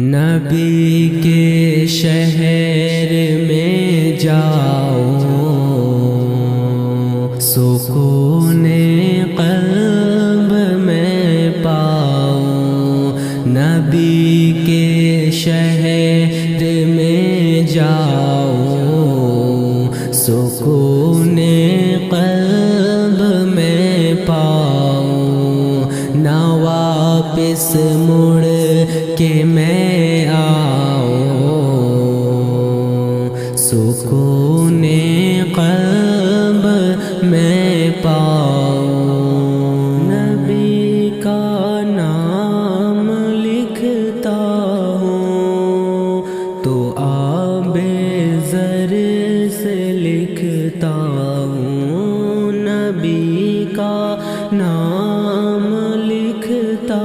نبی کے شہر میں جاؤ، سکون قلب میں پاؤ۔ نبی کے شہر میں جاؤ، سکون قلب میں پاؤ۔ نہ واپس مڑ کے میں آؤں، سکون قلب میں پاؤں۔ نبی کا نام لکھتا ہوں تو آب زر سے لکھتا ہوں۔ نبی کا نام لکھتا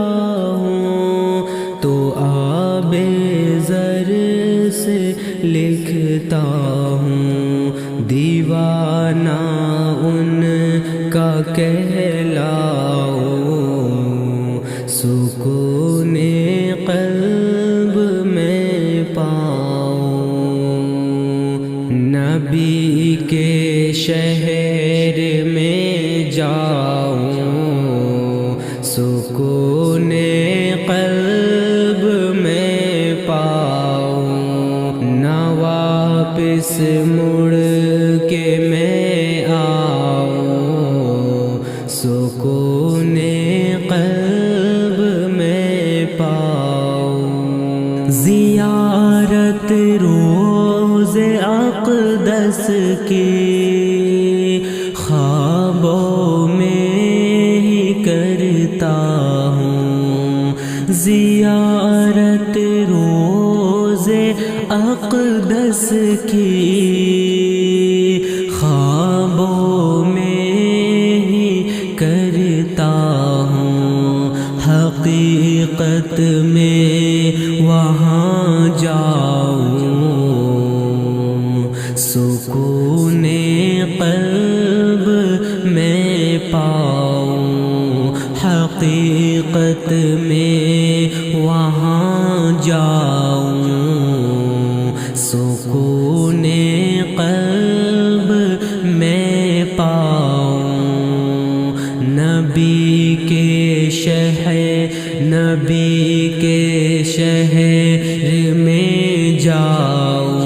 ہوں تو آب زر سے لکھتا ہوں۔ دیوانہ ان کا کہلاؤ، سکون قلب میں پاؤں۔ نبی کے شہر میں جاؤں، سکون قلب میں پاؤں۔ نہ واپس مڑ کے میں آؤں، سکون قلب میں پاؤں۔ زیارت روز اقدس کی خوابوں میں ہی کرتا ہوں۔ زیارت روز اقدس کی خوابوں میں ہی کرتا ہوں۔ حقیقت میں وہاں جاؤں، سکون قلب میں پاؤں۔ حقیقت میں وہاں جاؤں، سکون قلب میں پاؤں۔ نبی کے شہر میں جاؤں،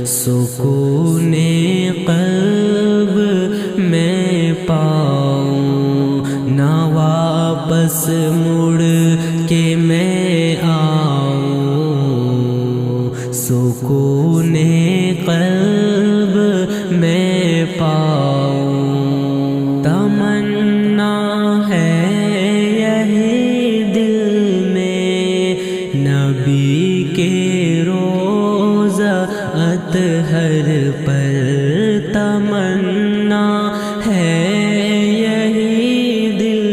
سکون قلب میں پاؤں۔ نہ واپس مڑ کے میں آؤں، سکون قلب میں پاؤں۔ تمنا ہے یہی دل میں، نبی کے روضہ اطہر پر۔ تمنا ہے یہی دل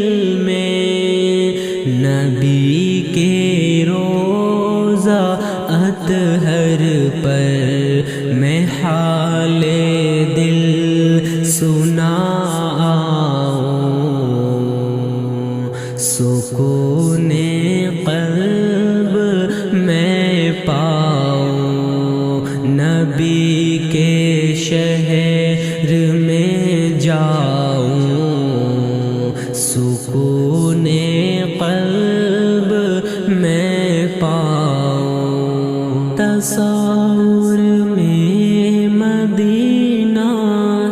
میں، نبی کے روضہ اطہر پر۔ میں حال دل سناؤں، سکون قلب میں پاؤں۔ نبی کے شہر میں جاؤں، سکون قلب میں پاؤں۔ تصور میں مدینہ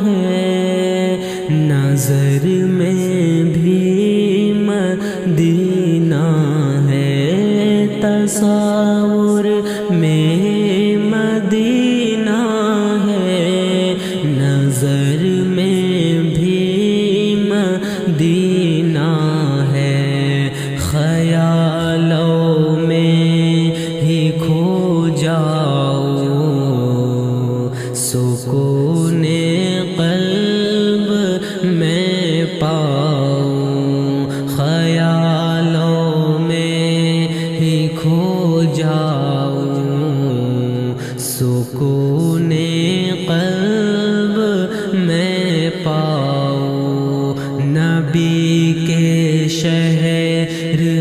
ہے، نظر میں بھی مدینہ ہے۔ تصور میں مدینہ ہے، نظر میں بھی مدینہ ہے۔ خیالوں میں ہی کھو جاؤ، سکون قلب میں پاؤں۔ خیالوں میں ہی کھو جاؤ، سکون قلب میں پاؤں۔ نبی کے شہر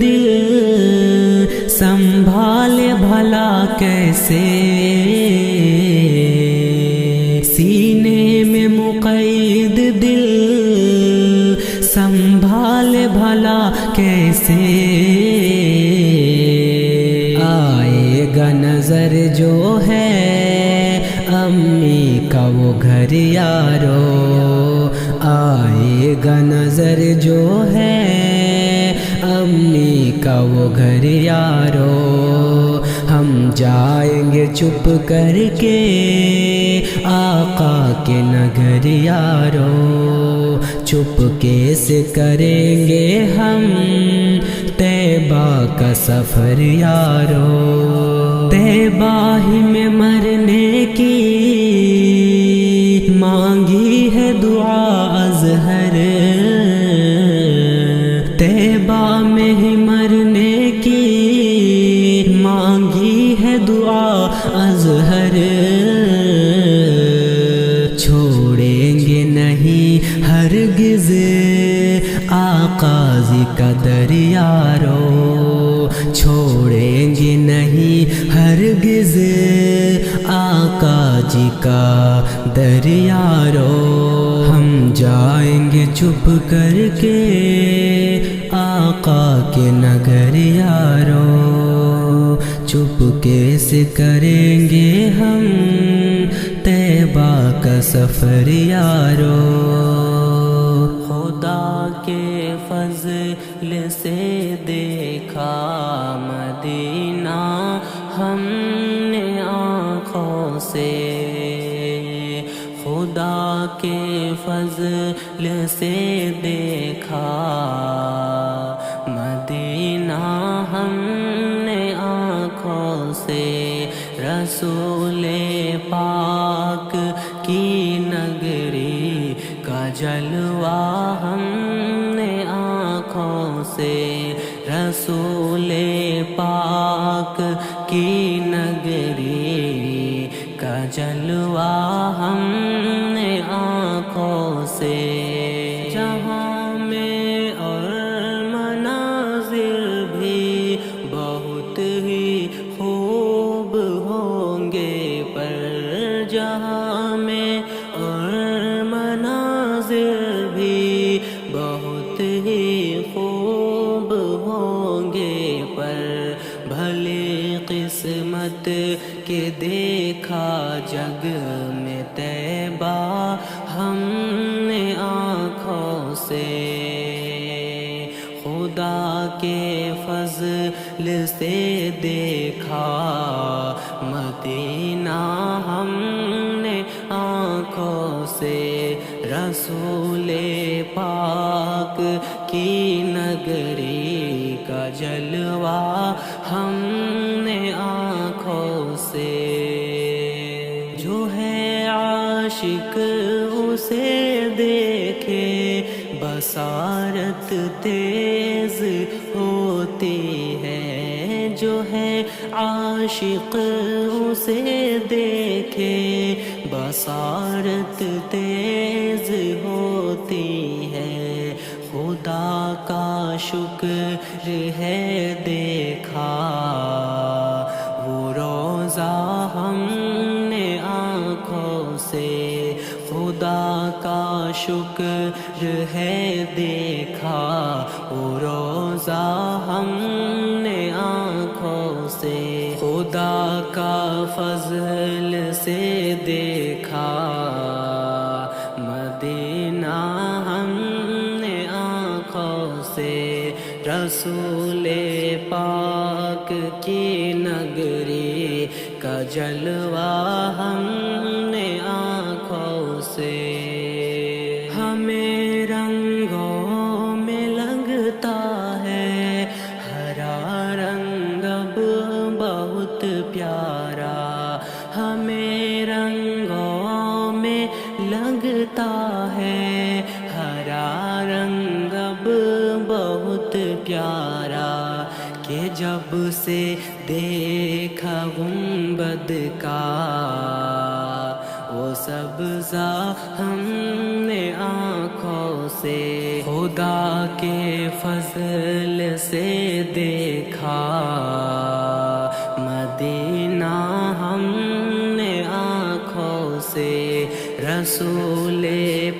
دل سنبھالے بھلا کیسے، سینے میں مقید دل سنبھالے بھلا کیسے، آئے گا نظر جو ہے امی کا وہ گھر یارو، آئے گا نظر جو ہے امی کا وہ گھر یارو، ہم جائیں گے چپ کر کے آقا کے نگر یارو، چپکے سے کریں گے ہم طیبہ کا سفر یارو، طیبہ ہی میں مرنے کی مانگی ہے دعا اظہر، طیبہ میں ہی مرنے کی مانگی ہے دعا اظہر، چھوڑیں گے نہیں ہرگز آقا جی کا در یارو، چھوڑیں گے نہیں ہرگز آقا جی کا در یارو، ہم جائیں گے چپ کر کے آقا کے نگر یارو، چپکے سے کریں گے ہم طیبہ کا سفر یارو، خدا کے فضل سے دیکھا مدینہ ہم نے آنکھوں سے، خدا کے فضل سے دیکھا مدینہ ہم نے آنکھوں سے، رسول پاک کی نگری کا جلوہ ہم نے آنکھوں سے، رسول پاک کی نگری کا جلوہ ہم نے آنکھوں سے، جہاں میں اور مناظر بھی بہت ہی خوب ہوں گے، پر جہاں میں اور مناظر بھی بہت ہی خوب ہوں گے، پر بھلے قسمت کے دیکھا جگ میں طیبہ ہم نے آنکھوں سے، خدا کے فضل سے دیکھا مدینہ ہم نے آنکھوں سے، رسول پاک کی نگری کا جلوہ ہم نے آنکھوں سے، جو ہے عاشق اسے دیکھے بصارت تیز ہوتی ہے، جو ہے عاشق اسے دیکھے بصارت تیز ہوتی ہے، خدا کا شکر ہے دیکھا وہ روزہ ہم نے آنکھوں سے، خدا کا شکر ہے دیکھا وہ روزہ ہم نے آنکھوں سے، خدا کا فضل سے دیکھا مدینہ ہم نے آنکھوں سے، رسول پاک کی نگری کا جلوہ ہم نے آنکھوں سے، ہمیں رنگوں میں لگتا ہے ہرا رنگ اب بہت پیارا، ہمیں رنگوں میں لگتا ہے ہرا رنگ اب بہت پیارا، کہ جب سے دیکھا گنبد کا وہ سبزہ ہم سے خدا کے فضل سے دیکھا مدینہ ہم نے آنکھوں سے، رسول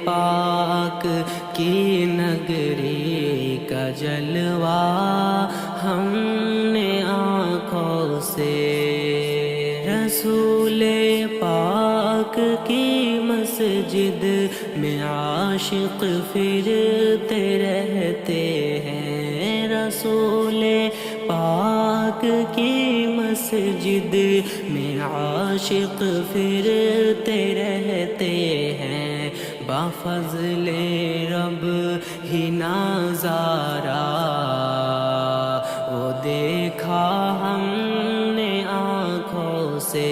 پاک کی نگری کا جلوہ ہم نے آنکھوں سے، رسول پاک کی مسجد میں عاشق پھرتے رہتے ہیں، رسول پاک کی مسجد میں عاشق پھرتے رہتے ہیں، بفضل رب ہی نظارہ وہ دیکھا ہم نے آنکھوں سے،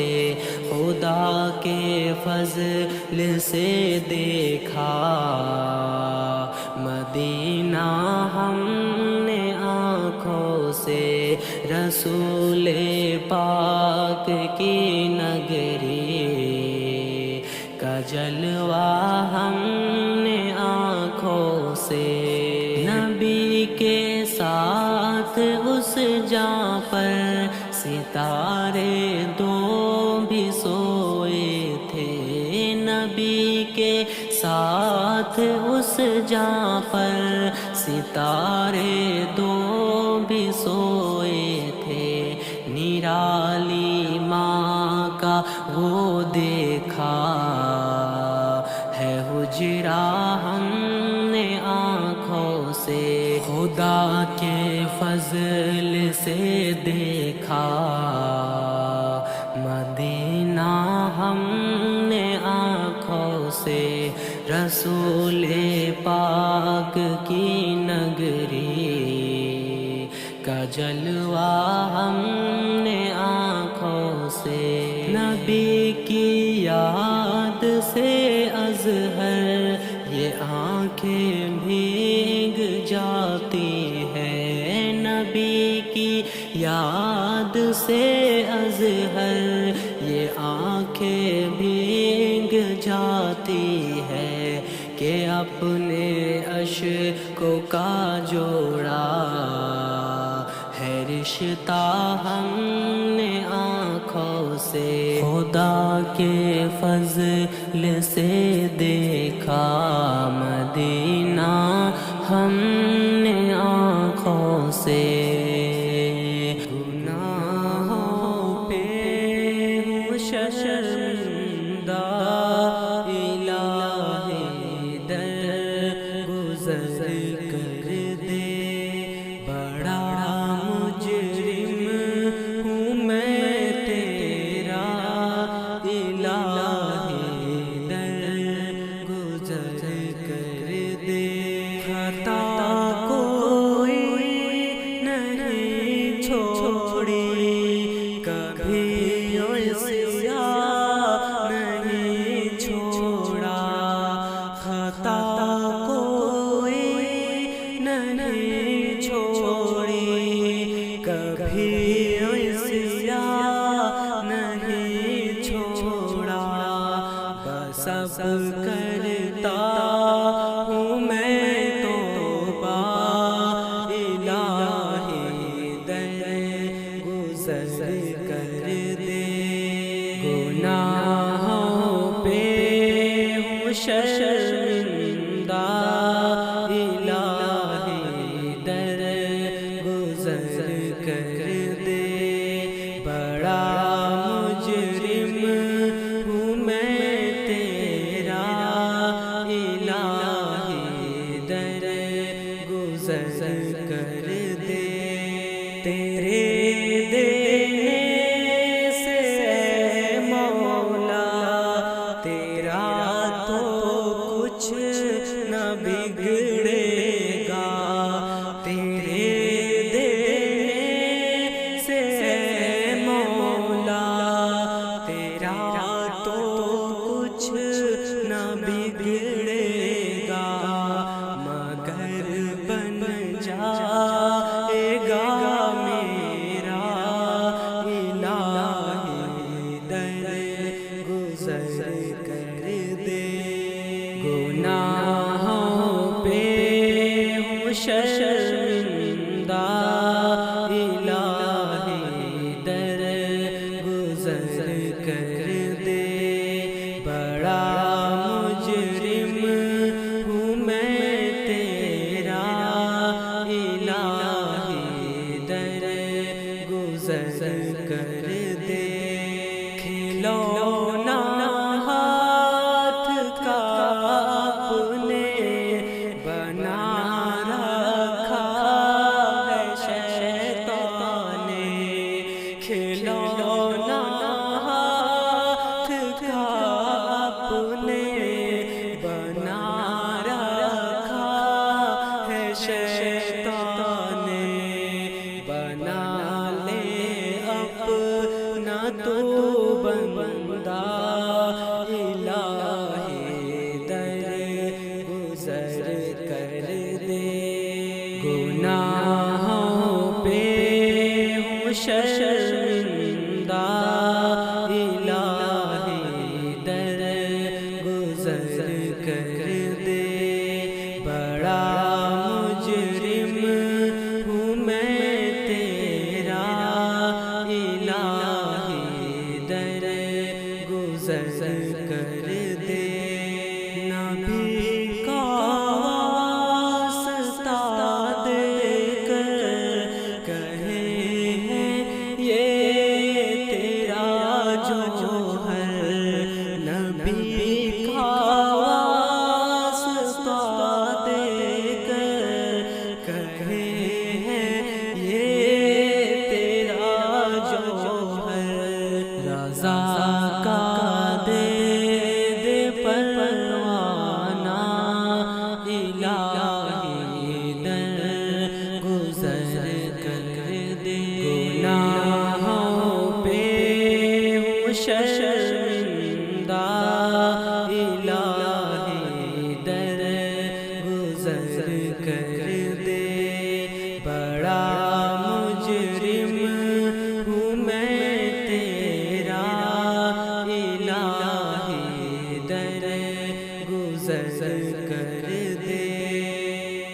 خدا کے فضل سے دیکھا مدینہ ہم نے آنکھوں سے، رسول پاک کی نگری کا جلوہ ہم نے آنکھوں سے، نبی کے ساتھ اس جہاں پر ستارے دو بھی سوئے تھے، نبی کے ساتھ اس جہاں پر ستارے دو بھی سوئے تھے، نرالی ماں کا وہ دیکھا ہے حجرہ ہم نے آنکھوں سے، خدا کے فضل سے دیکھا مدینہ ہم نے آنکھوں سے، رسول پاک کی نگری کا جلوہ ہم نے آنکھوں سے، نبی کی یاد سے ازہر یہ آنکھیں بھیگ جاتی ہیں، نبی کی یاد سے ازہر یہ آنکھیں بھیگ جاتی ہے، کہ اپنے اشکوں کا جوڑا ہے رشتہ ہم نے آنکھوں سے، خدا کے فضل سے دیکھا مدینہ ہم نے آنکھوں سے، گناہوں پہ ہوں شرمندہ الہی در گزر کر دے، بڑا مجرم ہوں میں تیرا الہی در گزر کر دے، خطا کوئی نہیں چھوڑی کبھی سیاہ نہیں چھوڑا، خطا کوئی نہیں چھوڑی کبھی سیاہ نہیں چھوڑا، بس اب کرتا ہوں میں توبہ الہی در گزر کر دے، گناہوں پہ ہوں شرمندہ الہی در گزر کر دے، بڑا مجرم ہوں میں تیرا الہی در گزر کر دے، تیرے دینے سے مولا تیرا تو کچھ نہ بگڑے گا، تیرے دینے سے مولا تیرا تو کچھ نہ بگڑے گا، مگر بن جائے گا میرا الہی در گزر کر دے، گناہوں پہ ہوں شرمندہ، الہی در گزر کر دے، بڑا مجرم ہوں میں تیرا، الہی در گزر کر دے، کھلونا ہاتھ کا اپنے بنا رکھا ہے شیطان نے، کھلونا ہاتھ کا اپنے بنا رکھا ہے شیطان نے، بنا لے اپنا تو بندہ، الہی در گزر کر دے، گناہوں پہ ہوں شرمندہ، الہی در گزر کر دے، بڑا مجرم ہوں میں تیرا، الہی در گزر کر دے، نبی کا واسطہ دے کر کہے ہیں یہ تیرا جوہر، نبی کا واسطہ دے کر کہے ہیں یہ تیرا جوہر، رضا کا دے دے پروانہ، الہی در گزر کر دے، گناہوں پہ ہوں شرمندہ، الہی در گزر کر دے،